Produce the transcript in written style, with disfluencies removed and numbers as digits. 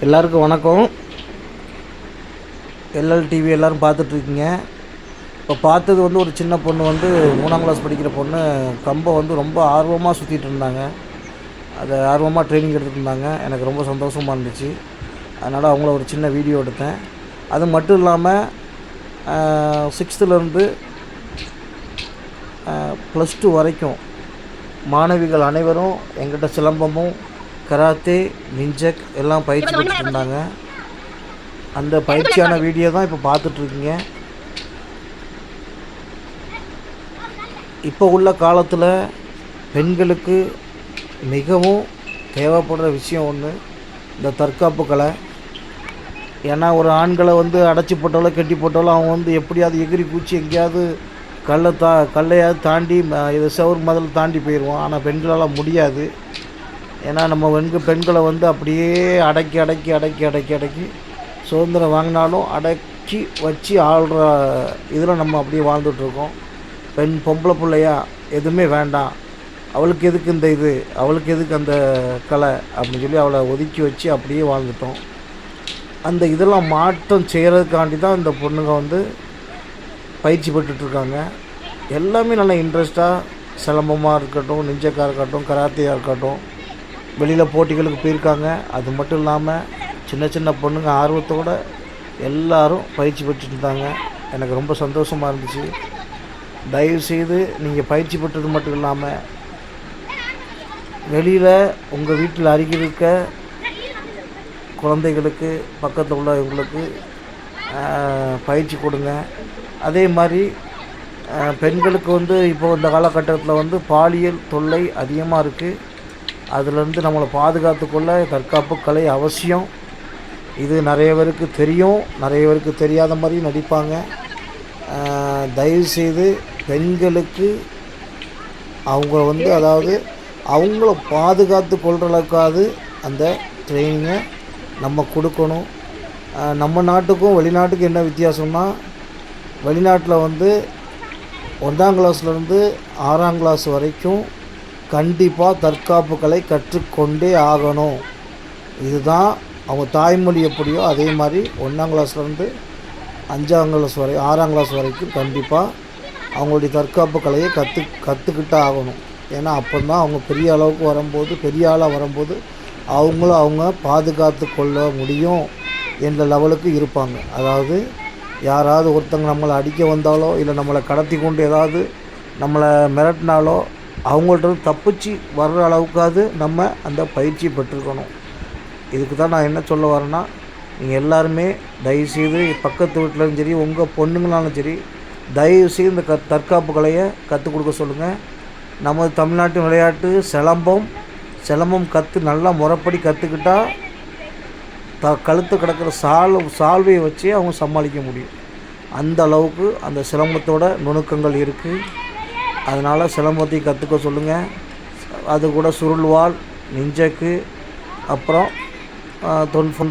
எல்லாருக்கும் வணக்கம். எல்எல்டிவி எல்லோரும் பார்த்துட்ருக்கீங்க. இப்போ பார்த்தது வந்து ஒரு சின்ன பொண்ணு வந்து 3ஆம் கிளாஸ் படிக்கிற பொண்ணு கம்பை வந்து ரொம்ப ஆர்வமாக சுற்றிட்டு இருந்தாங்க. அதை ஆர்வமாக ட்ரைனிங் எடுத்துகிட்டு இருந்தாங்க. எனக்கு ரொம்ப சந்தோஷமாக இருந்துச்சு. அதனால் அவங்கள ஒரு சின்ன வீடியோ எடுத்தேன். அது மட்டும் இல்லாமல் 6th +2 வரைக்கும் மாணவிகள் அனைவரும் எங்கிட்ட சிலம்பமும் கராத்தே நிஞ்சக் எல்லாம் பயிற்சி பெற்றுட்டு இருந்தாங்க. அந்த பயிற்சியான வீடியோ தான் இப்போ பார்த்துட்ருக்கீங்க. இப்போ உள்ள காலத்தில் பெண்களுக்கு மிகவும் தேவைப்படுற விஷயம் ஒன்று இந்த தற்காப்பு கலை. ஏன்னா ஒரு ஆண்களை வந்து அடைச்சி போட்டாலோ கட்டி போட்டாலோ அவங்க வந்து எப்படியாவது எகிரி கூச்சி எங்கேயாவது கல்லையாவது தாண்டி இதை செவுறு முதல்ல தாண்டி போயிடுவோம். ஆனால் பெண்களால் முடியாது. ஏன்னா நம்ம பெண்களை வந்து அப்படியே அடக்கி சுதந்திரம் வாங்கினாலும் அடக்கி வச்சு ஆள்ற இதில் நம்ம அப்படியே வாழ்ந்துட்டுருக்கோம். பொம்பளை பிள்ளையா எதுவுமே வேண்டாம், அவளுக்கு எதுக்கு இந்த இது, அவளுக்கு எதுக்கு அந்த கலை அப்படின்னு சொல்லி அவளை ஒதுக்கி வச்சு அப்படியே வாழ்ந்துட்டோம். அந்த இதெல்லாம் மாற்றம் செய்கிறதுக்காண்டி தான் இந்த பொண்ணுங்க வந்து பயிற்சி பெற்றுட்ருக்காங்க. எல்லாமே நல்லா இன்ட்ரெஸ்ட்டாக சிலம்பமாக இருக்கட்டும், நிஞ்சக்காக இருக்கட்டும், கராத்தையாக இருக்கட்டும், வெளியில் போட்டிகளுக்கு போயிருக்காங்க. அது மட்டும் இல்லாமல் சின்ன பொண்ணுங்க ஆர்வத்தோடு எல்லோரும் பயிற்சி பெற்றுட்டு இருந்தாங்க. எனக்கு ரொம்ப சந்தோஷமாக இருந்துச்சு. தயவுசெய்து நீங்கள் பயிற்சி பெற்றது மட்டும் இல்லாமல் வெளியில் உங்கள் வீட்டில் அருகில் இருக்க குழந்தைகளுக்கு பக்கத்தில் உள்ளவங்களுக்கு பயிற்சி கொடுங்க. அதே மாதிரி பெண்களுக்கு வந்து இப்போது இந்த காலகட்டத்தில் வந்து பாலியல் தொல்லை அதிகமாக இருக்குது. அதிலேருந்து நம்மளை பாதுகாத்துக்கொள்ள தற்காப்பு கலை அவசியம். இது நிறைய பேருக்கு தெரியும், நிறைய பேருக்கு தெரியாத மாதிரி நடிப்பாங்க. தயவுசெய்து பெண்களுக்கு அவங்க வந்து அதாவது அவங்கள பாதுகாத்து கொள்கிற அளவுக்காவது அந்த ட்ரைனிங்கை நம்ம கொடுக்கணும். நம்ம நாட்டுக்கும் வெளிநாட்டுக்கும் என்ன வித்தியாசம்னா, வெளிநாட்டில் வந்து 1ஆம் கிளாஸ்லேருந்து 6ஆம் கிளாஸ் வரைக்கும் கண்டிப்பாக தற்காப்பு கலை கற்றுக்கொண்டே ஆகணும். இதுதான் அவங்க தாய்மொழி எப்படியோ அதே மாதிரி 1ஆம் கிளாஸ்லேருந்து 5ஆம் கிளாஸ் வரை 6ஆம் கிளாஸ் வரைக்கும் கண்டிப்பாக அவங்களுடைய தற்காப்பு கலையை கற்றுக்கிட்டே ஆகணும். ஏன்னா அப்போ தான் அவங்க பெரிய அளவுக்கு வரும்போது, பெரிய ஆளாக வரும்போது அவங்க பாதுகாத்து கொள்ள முடியும் என்ற லெவலுக்கு இருப்பாங்க. அதாவது யாராவது ஒருத்தங்க நம்மளை அடிக்க வந்தாலோ இல்லை நம்மளை கடத்தி கொண்டு ஏதாவது நம்மளை மிரட்டினாலோ அவங்கள்ட்ட தப்பிச்சு வர்ற அளவுக்காவது நம்ம அந்த பயிற்சி பெற்றுக்கணும். இதுக்கு தான் நான் என்ன சொல்ல வரேன்னா, நீங்கள் எல்லாருமே தயவுசெய்து பக்கத்து வீட்டிலும் சரி உங்கள் பொண்ணுங்களாலும் சரி தயவுசெய்து இந்த தற்காப்பு கலையை கற்றுக் கொடுக்க சொல்லுங்கள். நமது தமிழ்நாட்டு விளையாட்டு சிலம்பம் நல்லா முறைப்படி கற்றுக்கிட்டால் கழுத்து கிடக்கிற சால்வையை வச்சு அவங்க சமாளிக்க முடியும். அந்த அளவுக்கு அந்த சிலம்பத்தோட நுணுக்கங்கள் இருக்குது. அதனால் சிலம்பத்தை கற்றுக்க சொல்லுங்கள். அது கூட சுருள்வாள், நிஞ்சக்கு, அப்புறம் தொன்ஃபுன்